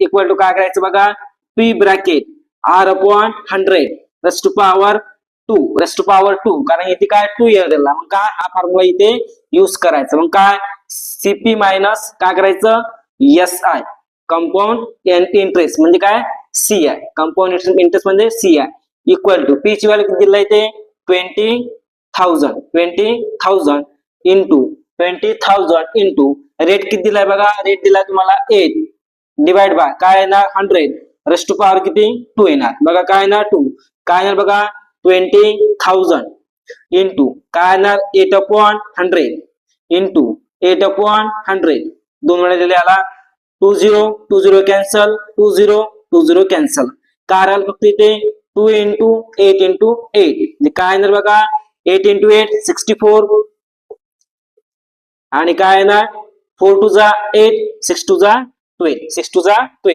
Equal to काय करायचं बघा, P bracket R upon 100 raise to power 2 कारण इथे काय 2 येईल त्याला, मग काय हा फॉर्म्युला इथे यूज करायचा. मग काय सीपी मायनस काय करायचं एस आय कंपाऊंड इंटरेस्ट म्हणजे काय सी आय, कंपाऊंड इंटरेस्ट म्हणजे C I equal to P ची व्हॅल्यू किती दिली इथे 20,000 इंटू 20,000 इंटू रेट किती दिलाय बघा, रेट दिलाय तुम्हाला 8 डिवाइड बाय काय येणार 100 रेस टू पॉवर किती 2 येणार बघा, काय येणार 2 काय येणार बघा 20,000 इंटू काय येणार 8 अपॉन 100 इंटू 8 अपॉन 100 दोन वेळा दिले आला 20 कॅन्सल 20 कॅन्सल कारण फक्त इथे 2 इंटू 8 इंटू 8 काय येणार बघा 8 इंटू 8 64 आणि काय येणार 4 टू जा 8 6 टू जा 12